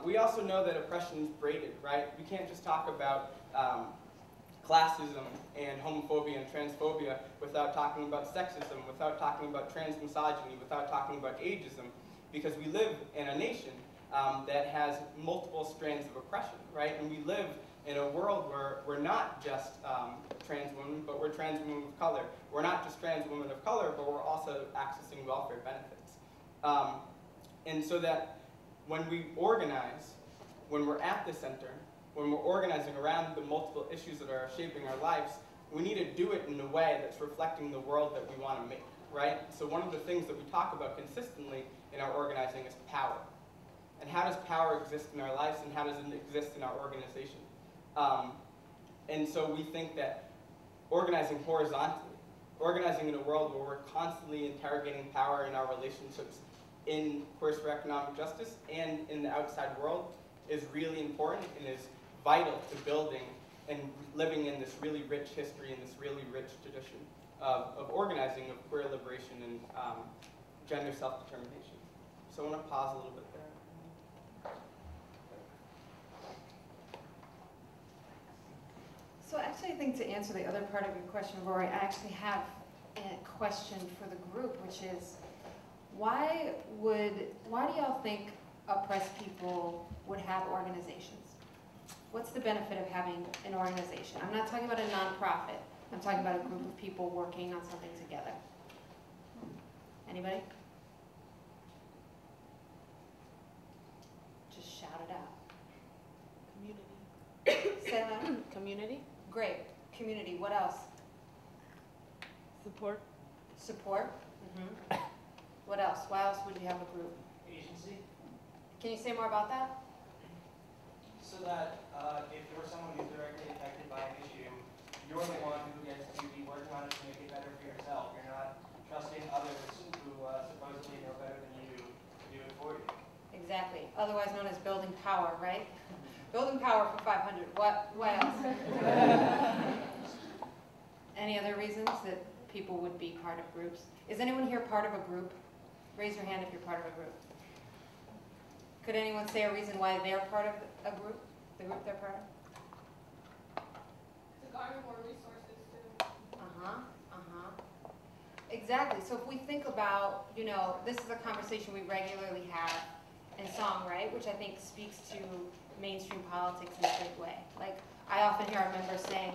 We also know that oppression is braided, right? We can't just talk about classism and homophobia and transphobia without talking about sexism, without talking about transmisogyny, without talking about ageism, because we live in a nation that has multiple strands of oppression, right? And we live in a world where we're not just trans women, but we're trans women of color. We're not just trans women of color, but we're also accessing welfare benefits. And so that when we organize, when we're at the center, when we're organizing around the multiple issues that are shaping our lives, we need to do it in a way that's reflecting the world that we want to make, right? So one of the things that we talk about consistently in our organizing is power. And how does power exist in our lives, and how does it exist in our organization? And so we think that organizing horizontally, organizing in a world where we're constantly interrogating power in our relationships in Queers for Economic Justice and in the outside world is really important and is vital to building and living in this really rich history and this really rich tradition of organizing, of queer liberation and gender self-determination. So I want to pause a little bit there. So actually I think to answer the other part of your question, Rory, I actually have a question for the group, which is why do y'all think oppressed people would have organizations? What's the benefit of having an organization? I'm not talking about a nonprofit. I'm talking about a group of people working on something together. Anybody? Just shout it out. Community. Say that. Community. Great. Community. What else? Support. Support. Mm-hmm. What else? Why else would you have a group? Agency. Can you say more about that? So that if you're someone who's directly affected by an issue, you're the one who gets to be working on it to make it better for yourself. You're not trusting others who supposedly know better than you to do it for you. Exactly. Otherwise known as building power, right? Building power for 500. What else? Any other reasons that people would be part of groups? Is anyone here part of a group? Raise your hand if you're part of a group. Could anyone say a reason why they're part of a group? The group they're part of? To garner more resources too. Exactly. So if we think about, this is a conversation we regularly have in song, right? Which I think speaks to mainstream politics in a big way. Like, I often hear our members saying,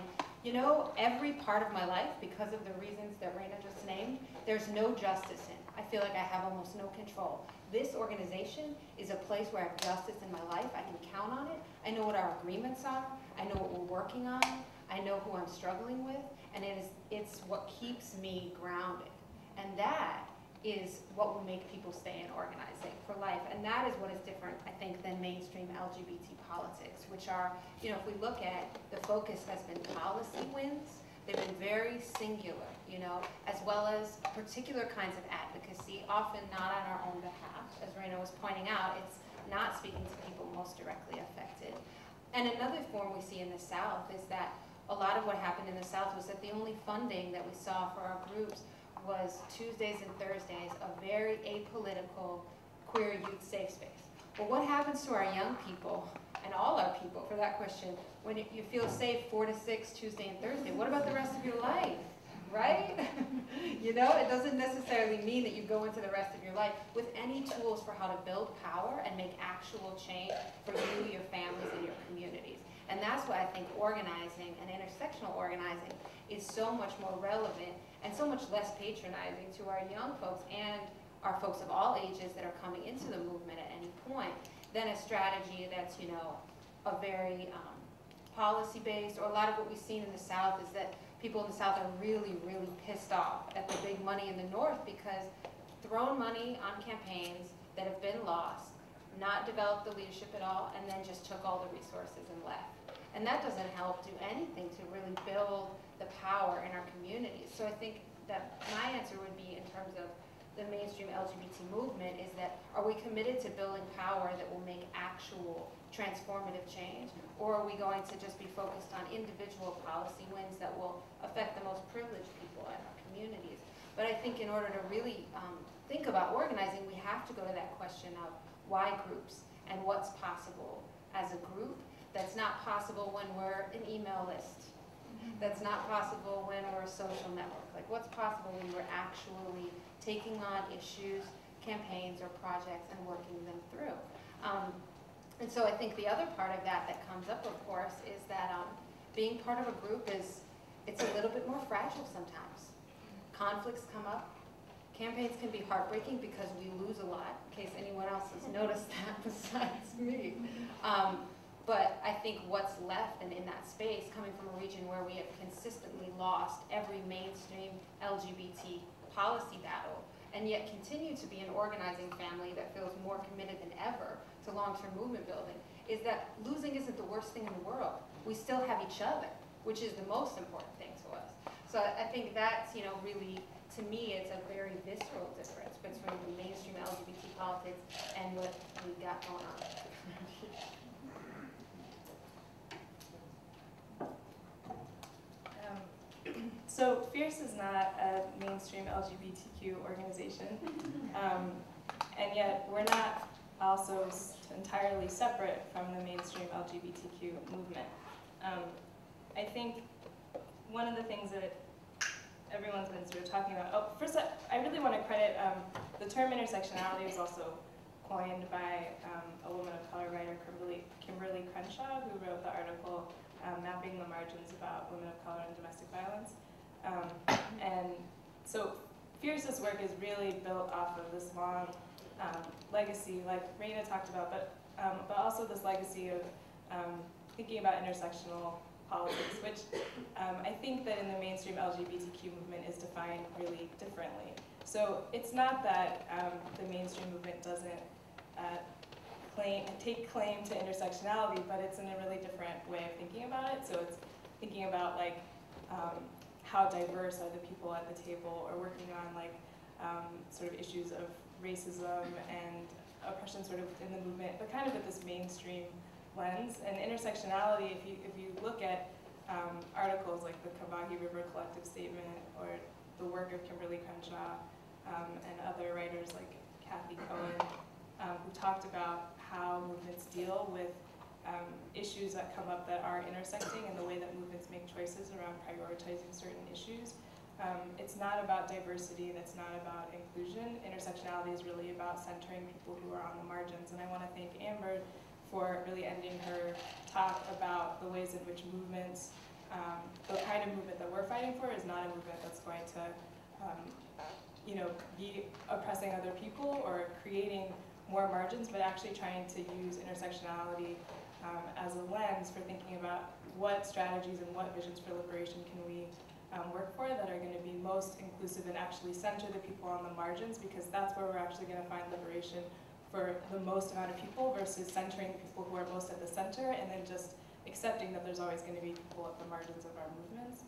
every part of my life, because of the reasons that Reina just named, there's no justice in. I feel like I have almost no control. This organization is a place where I have justice in my life. I can count on it. I know what our agreements are. I know what we're working on. I know who I'm struggling with. And it's what keeps me grounded. And that is what will make people stay in organizing for life. And that is what is different, I think, than mainstream LGBT politics, which are, if we look at, the focus has been policy wins. They've been very singular, as well as particular kinds of advocacy, often not on our own behalf. As Reina was pointing out, it's not speaking to people most directly affected. And another form we see in the South is that a lot of what happened in the South was that the only funding that we saw for our groups was Tuesdays and Thursdays, a very apolitical queer youth safe space. But what happens to our young people, and all our people for that question, when you feel safe 4 to 6 Tuesday and Thursday? What about the rest of your life, right? It doesn't necessarily mean that you go into the rest of your life with any tools for how to build power and make actual change for you, your families, and your communities. And that's why I think organizing and intersectional organizing is so much more relevant and so much less patronizing to our young folks and our folks of all ages that are coming into the movement at any point than a strategy that's, a very policy-based, or a lot of what we've seen in the South is that people in the South are really, really pissed off at the big money in the North because thrown money on campaigns that have been lost, not developed the leadership at all, and then just took all the resources and left. And that doesn't help do anything to really build the power in our communities. So I think that my answer would be, in terms of the mainstream LGBT movement, is that are we committed to building power that will make actual transformative change, or are we going to just be focused on individual policy wins that will affect the most privileged people in our communities? But I think in order to really think about organizing, we have to go to that question of why groups. and what's possible as a group that's not possible when we're an email list, that's not possible when we're a social network. Like what's possible when we're actually taking on issues, campaigns, or projects and working them through. And so I think the other part of that that comes up, of course, is that being part of a group it's a little bit more fragile sometimes. Conflicts come up. Campaigns can be heartbreaking because we lose a lot, in case anyone else has noticed that besides me. But I think what's left and in that space, coming from a region where we have consistently lost every mainstream LGBT policy battle, and yet continue to be an organizing family that feels more committed than ever to long-term movement building, is that losing isn't the worst thing in the world. We still have each other, which is the most important thing to us. So I think that's, really, to me, it's a very visceral difference between the mainstream LGBT politics and what we got going on. So FIERCE is not a mainstream LGBTQ organization, and yet we're not also entirely separate from the mainstream LGBTQ movement. I think one of the things that everyone's been sort of talking about, first I really want to credit, the term intersectionality was also coined by a woman of color writer, Kimberly Crenshaw, who wrote the article Mapping the Margins about women of color and domestic violence. And so FIERCE's work is really built off of this long legacy, like Reina talked about, but also this legacy of thinking about intersectional politics, which I think that in the mainstream LGBTQ movement is defined really differently. So it's not that the mainstream movement doesn't take claim to intersectionality, but it's in a really different way of thinking about it. So it's thinking about like how diverse are the people at the table, or working on like sort of issues of racism and oppression sort of within the movement, but kind of with this mainstream lens. And intersectionality, if you look at articles like the Kawahi River Collective Statement or the work of Kimberly Crenshaw and other writers like Kathy Cohen, who talked about how movements deal with issues that come up that are intersecting and the way that movements make choices around prioritizing certain issues. It's not about diversity and it's not about inclusion. Intersectionality is really about centering people who are on the margins. And I want to thank Amber for really ending her talk about the ways in which movements, the kind of movement that we're fighting for is not a movement that's going to be oppressing other people or creating more margins, but actually trying to use intersectionality as a lens for thinking about what strategies and what visions for liberation can we work for that are going to be most inclusive and actually center the people on the margins, because that's where we're actually going to find liberation for the most amount of people versus centering people who are most at the center and then just accepting that there's always going to be people at the margins of our movements.